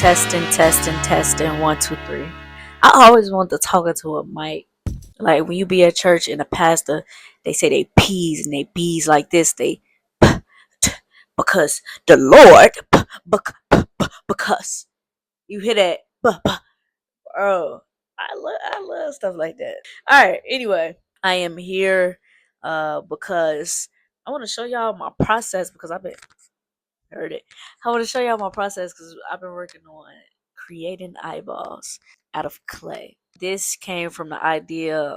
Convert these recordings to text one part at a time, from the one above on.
Testing. 1, 2, 3. I always want to talk into a mic. Like when you be at church and the pastor, they say they P's and they B's like this. They because the Lord because you hear that. Oh, I love stuff like that. All right. Anyway, I am here because I want to show y'all my process because I've been heard it. I want to show y'all my process because I've been working on creating eyeballs out of clay. This came from the idea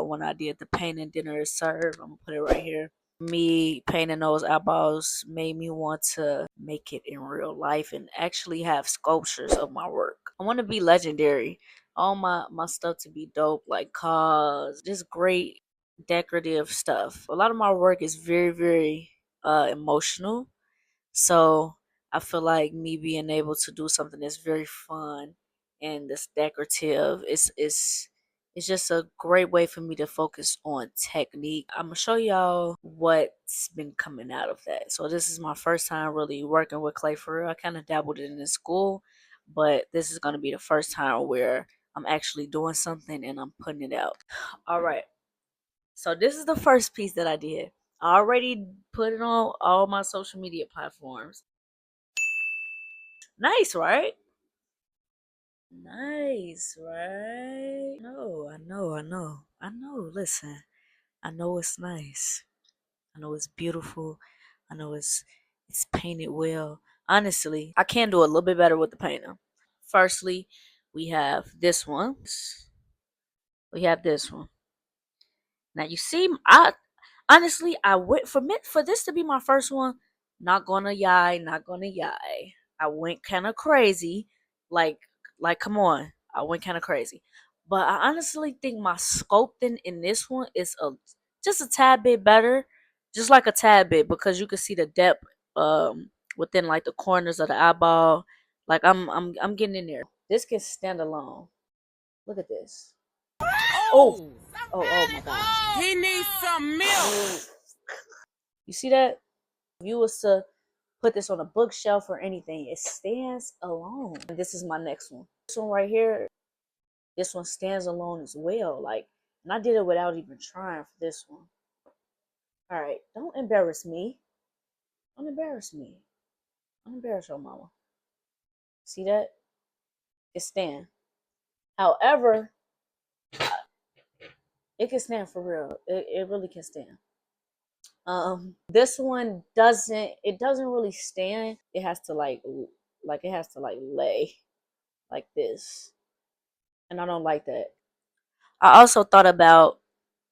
when I did the painting dinner is served. I'm gonna put it right here. Me painting those eyeballs made me want to make it in real life and actually have sculptures of my work. I want to be legendary. All my stuff to be dope, like cars, just great decorative stuff. A lot of my work is very emotional, so I feel like me being able to do something that's very fun and that's decorative is just a great way for me to focus on technique. I'm gonna show y'all what's been coming out of that. So this is my first time really working with clay for real. I kind of dabbled in it in school, but this is gonna be the first time where I'm actually doing something and I'm putting it out. All right. So this is the first piece that I did. I already put it on all my social media platforms. Nice, right? Nice, right? No, I know. Listen, I know it's nice. I know it's beautiful. I know it's painted well. Honestly, I can do a little bit better with the painter. Firstly, we have this one. We have this one. Now you see, I honestly I went for this to be my first one. Not gonna yai. I went kind of crazy, like come on, I went kind of crazy. But I honestly think my sculpting in this one is just a tad bit better, just like a tad bit because you can see the depth within like the corners of the eyeball. Like I'm getting in there. This can stand alone. Look at this. Oh, oh my gosh. He needs some milk. You see that? If you was to put this on a bookshelf or anything, it stands alone. And this is my next one. This one right here, this one stands alone as well. Like, and I did it without even trying for this one. All right, don't embarrass me. Don't embarrass me. Don't embarrass your mama. See that? It stand. However, it can stand for real. It really can stand. This one doesn't really stand. It has to it has to like lay like this. And I don't like that. I also thought about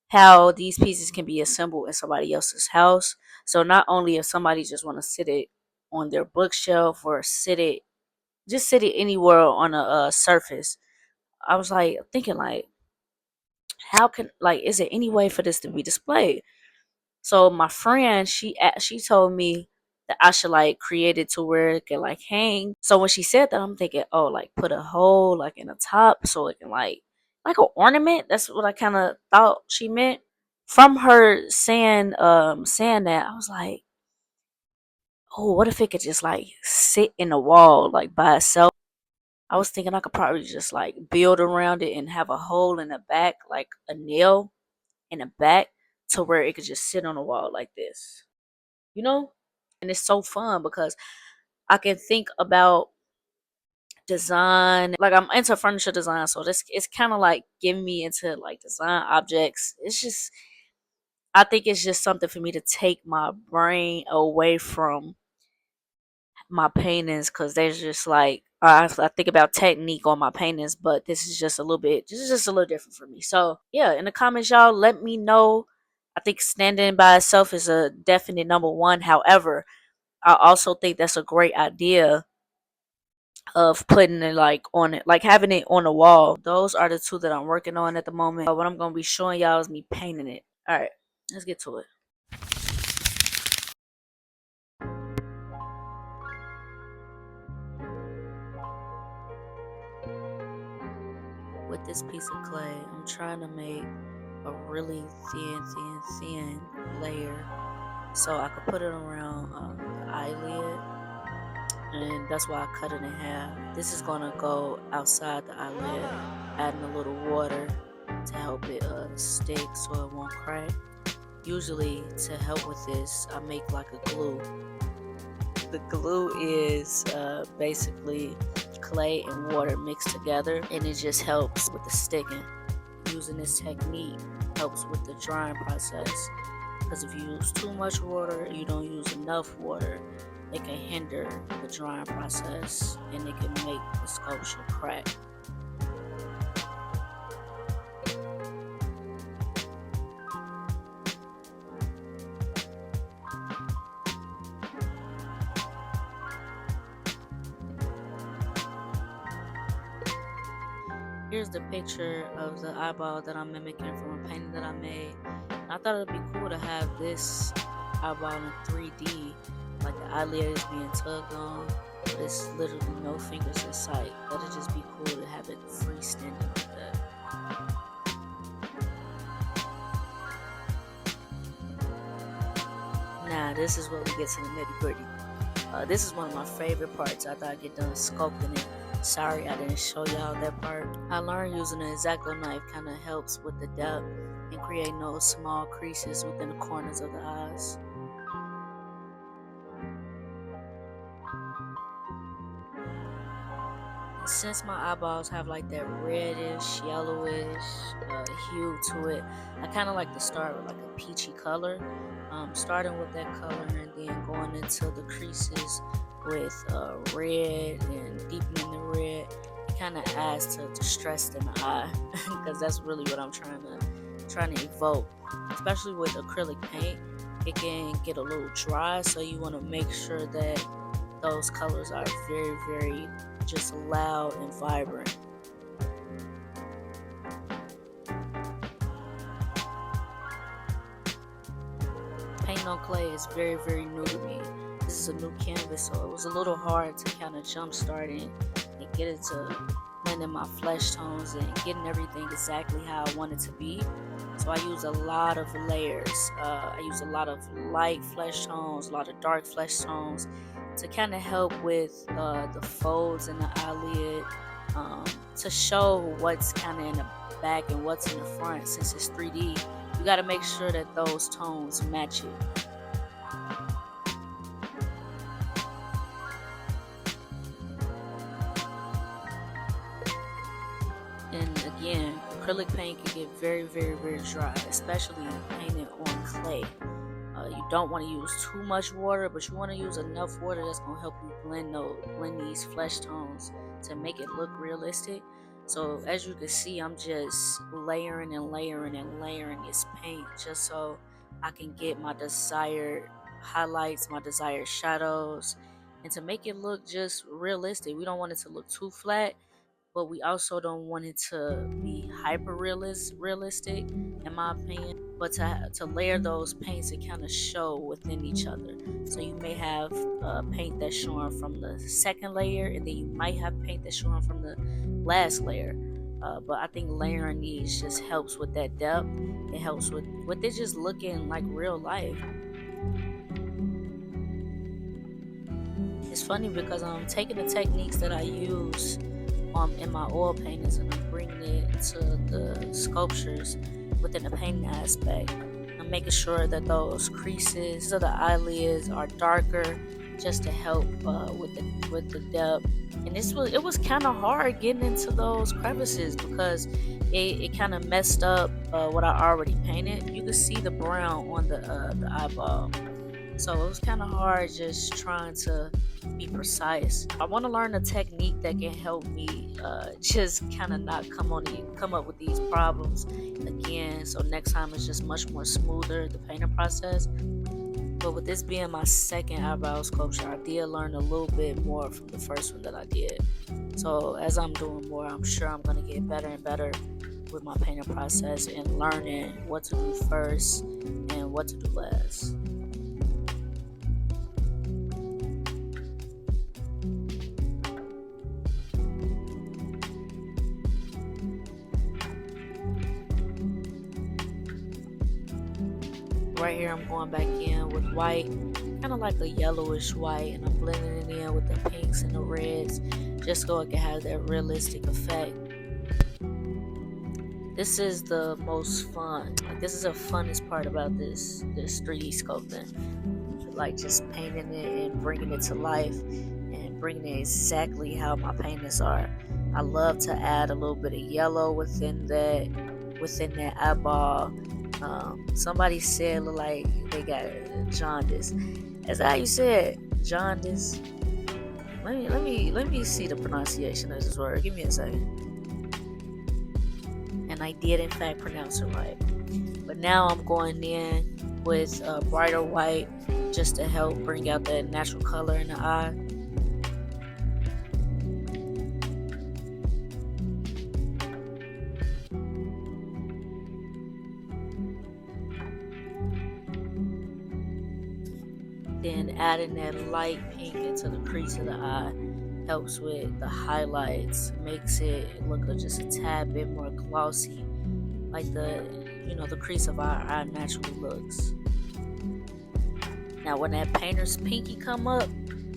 how these pieces can be assembled in somebody else's house. So not only if somebody just want to sit it on their bookshelf or sit it anywhere on a surface. I was like thinking like, how can like is there any way for this to be displayed? So my friend, she told me that I should like create it to where it can like hang. So when she said that, I'm thinking, oh, like put a hole like in the top so it can like an ornament. That's what I kind of thought she meant. From her saying that, I was like, oh, what if it could just like sit in the wall like by itself? I was thinking I could probably just like build around it and have a hole in the back, like a nail in the back, to where it could just sit on the wall like this. You know? And it's so fun because I can think about design. Like I'm into furniture design, so this it's kind of like giving me into like design objects. It's just I think it's just something for me to take my brain away from my paintings because there's just like I think about technique on my paintings, but this is just a little different for me. So yeah, in the comments, y'all let me know. I think standing by itself is a definite number one. However, I also think that's a great idea of putting it like on it, like having it on the wall. Those are the two that I'm working on at the moment. What I'm gonna be showing y'all is me painting it. All right, let's get to it. With this piece of clay, I'm trying to make a really thin layer so I could put it around the eyelid and that's why I cut it in half. This is gonna go outside the eyelid, adding a little water to help it stick so it won't crack. Usually, to help with this, I make like a glue. The glue is basically clay and water mixed together, and it just helps with the sticking. Using this technique helps with the drying process, because if you use too much water, you don't use enough water, it can hinder the drying process and it can make the sculpture crack. Here's the picture of the eyeball that I'm mimicking from a painting that I made. And I thought it'd be cool to have this eyeball in 3D, like the eyelid is being tugged on, but it's literally no fingers in sight. That'd just be cool to have it freestanding like that. Now, this is where we get to the nitty gritty. This is one of my favorite parts after I get done sculpting it. Sorry I didn't show y'all that part. I learned using an X-Acto knife kind of helps with the depth and creating those small creases within the corners of the eyes. And since my eyeballs have like that reddish, yellowish hue to it, I kind of like to start with like a peachy color. Starting with that color and then going into the creases with red and deepening the red. It kind of adds to the stress in the eye because that's really what I'm trying to evoke. Especially with acrylic paint, it can get a little dry, so you want to make sure that those colors are very, very just loud and vibrant. Painting on clay is very, very new to me. This is a new canvas, so it was a little hard to kind of jump start in and get it to blend in my flesh tones and getting everything exactly how I want it to be. So I use a lot of layers. I use a lot of light flesh tones, a lot of dark flesh tones to kind of help with the folds in the eyelid, to show what's kind of in the back and what's in the front. Since it's 3D, you got to make sure that those tones match it. And again, acrylic paint can get very, very, very dry, especially painted on clay. You don't want to use too much water, but you want to use enough water that's going to help you blend these flesh tones to make it look realistic. So as you can see, I'm just layering and layering and layering this paint just so I can get my desired highlights, my desired shadows, and to make it look just realistic. We don't want it to look too flat, but we also don't want it to be hyper realistic, in my opinion. But to layer those paints and kind of show within each other. So you may have paint that's showing from the second layer, and then you might have paint that's showing from the last layer. But I think layering these just helps with that depth. It helps with it just looking like real life. It's funny because I'm taking the techniques that I use in my oil paintings and I'm bringing it to the sculptures within the painting aspect. I'm making sure that those creases of the eyelids are darker, just to help with the depth. And it was kind of hard getting into those crevices because it kind of messed up what I already painted. You can see the brown on the eyeball. So it was kind of hard just trying to be precise. I want to learn a technique that can help me just kind of not come up with these problems again. So next time it's just much more smoother, the painting process. But with this being my second eyebrow sculpture, I did learn a little bit more from the first one that I did. So as I'm doing more, I'm sure I'm going to get better and better with my painting process and learning what to do first and what to do last. Right here I'm going back in with white, kind kind of like a yellowish white, and I'm blending it in with the pinks and the reds just so it can have that realistic effect. This is the most fun. Like, this is the funnest part about this 3D sculpting. Like, just painting it and bringing it to life and bringing it exactly how my paintings are. I love to add a little bit of yellow within that eyeball. Somebody said look like they got jaundice. Is that how you said jaundice? Let me see the pronunciation of this word. Give me a second. And I did in fact pronounce it right. But now I'm going in with a brighter white just to help bring out that natural color in the eye. Then adding that light pink into the crease of the eye helps with the highlights, makes it look just a tad bit more glossy, like the crease of our eye naturally looks. Now when that painter's pinky come up,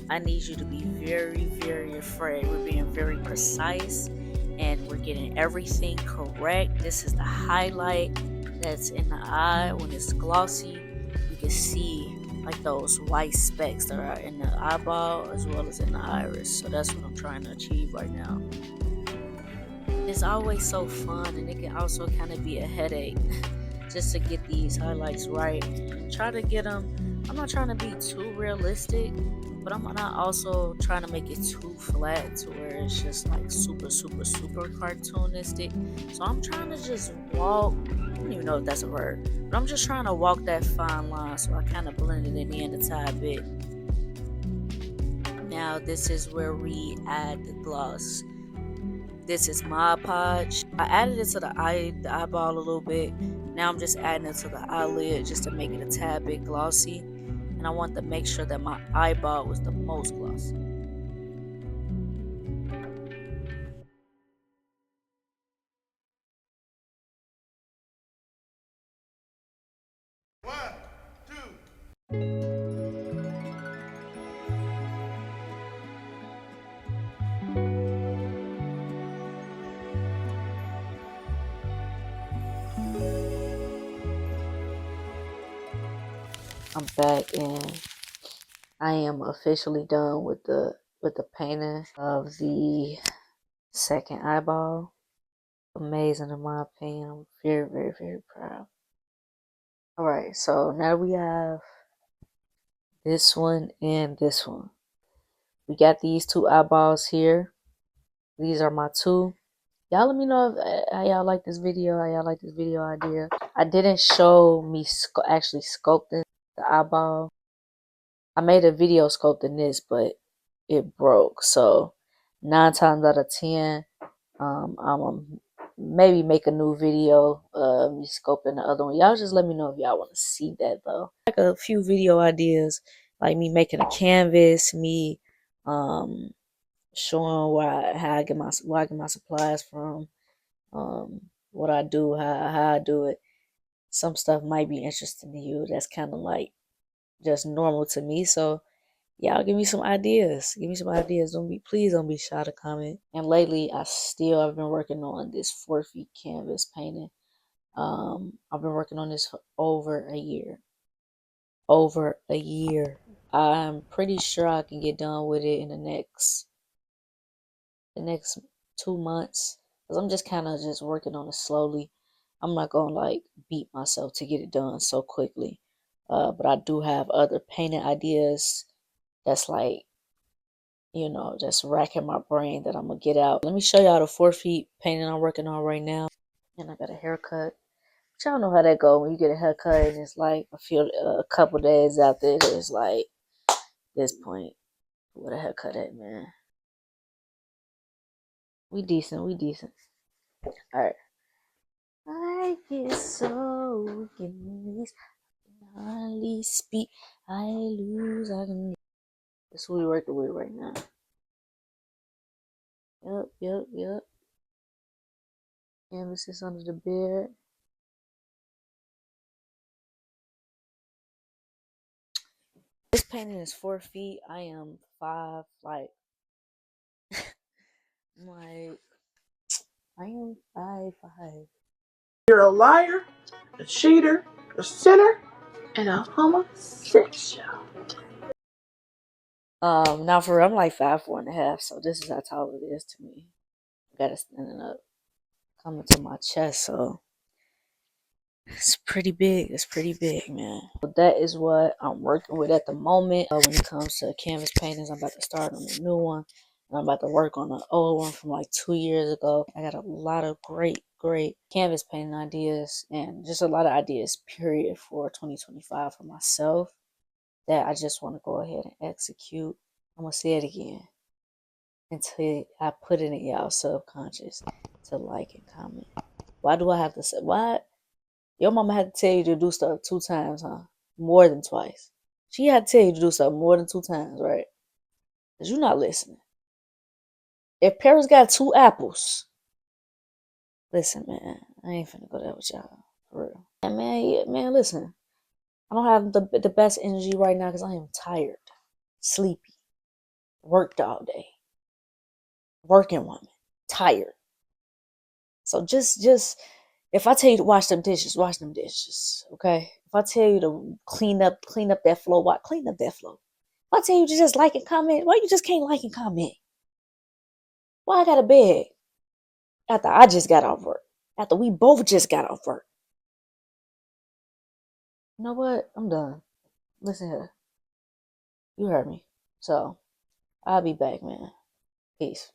I need you to be very, very afraid. We're being very precise and we're getting everything correct. This is the highlight that's in the eye. When it's glossy, you can see like those white specks that are in the eyeball as well as in the iris. So that's what I'm trying to achieve right now. It's always so fun, and it can also kind of be a headache just to get these highlights right and try to get them. I'm not trying to be too realistic, but I'm not also trying to make it too flat to where it's just like super, super, super cartoonistic. So I'm trying to just walk. I don't even know if that's a word, but I'm just trying to walk that fine line. So I kind of blended it in a tad bit. Now this is where we add the gloss. This is Mod Podge. I added it to the eyeball a little bit. Now I'm just adding it to the eyelid just to make it a tad bit glossy. And I want to make sure that my eyeball was the most glossy. One, two. I'm back and I am officially done with the painting of the second eyeball. Amazing in my opinion. I'm very, very, very proud. Alright, so now we have this one and this one. We got these two eyeballs here. These are my two. Y'all let me know if, how y'all like this video, how y'all like this video idea. I didn't show me actually sculpting the eyeball. I made a video sculpting this, but it broke. So 9 times out of 10, I'm gonna maybe make a new video of me sculpting the other one. Y'all just let me know if y'all want to see that though. Like a few video ideas, like me making a canvas, me showing how I get my supplies from, what I do, how I do it. Some stuff might be interesting to you. That's kind of like just normal to me. So y'all give me some ideas. Give me some ideas. Please don't be shy to comment. And lately I've been working on this 4 feet canvas painting. I've been working on this for over a year. Over a year. I'm pretty sure I can get done with it in the next 2 months. Cause I'm just kind of just working on it slowly. I'm not gonna like beat myself to get it done so quickly. But I do have other painting ideas that's like, just racking my brain that I'm gonna get out. Let me show y'all the 4 feet painting I'm working on right now. And I got a haircut. But y'all know how that go when you get a haircut and it's like a couple days after it's like this point. What a haircut at, man. We decent, we decent. Alright. I get so weak, hardly speak. I lose, I can. That's what we working with right now. Yep. Emphasis under the beard. This painting is 4 feet. I am 5. Like I am 5'5". You're a liar, a cheater, a sinner, and a homosexual. Now for real, I'm like 5'4.5", so this is how tall it is to me. I got it standing up, coming to my chest, so it's pretty big. It's pretty big, man. So that is what I'm working with at the moment. When it comes to canvas paintings, I'm about to start on a new one. And I'm about to work on an old one from like 2 years ago. I got a lot of great canvas painting ideas and just a lot of ideas, period, for 2025 for myself that I just want to go ahead and execute. I'm going to say it again until I put it in y'all subconscious to like and comment. Why do I have to say, why? Your mama had to tell you to do stuff 2 times, huh? More than twice. She had to tell you to do something more than 2 times, right? Because you're not listening. If parents got 2 apples, listen, man, I ain't finna go there with y'all. For real. And man, listen. I don't have the best energy right now because I am tired, sleepy, worked all day, working woman, tired. So just if I tell you to wash them dishes, okay? If I tell you to clean up that floor, clean up that floor. If I tell you to just like and comment, why you just can't like and comment? Why I got a beg after I just got off work? After we both just got off work. You know what? I'm done. Listen here. You heard me. So I'll be back, man. Peace.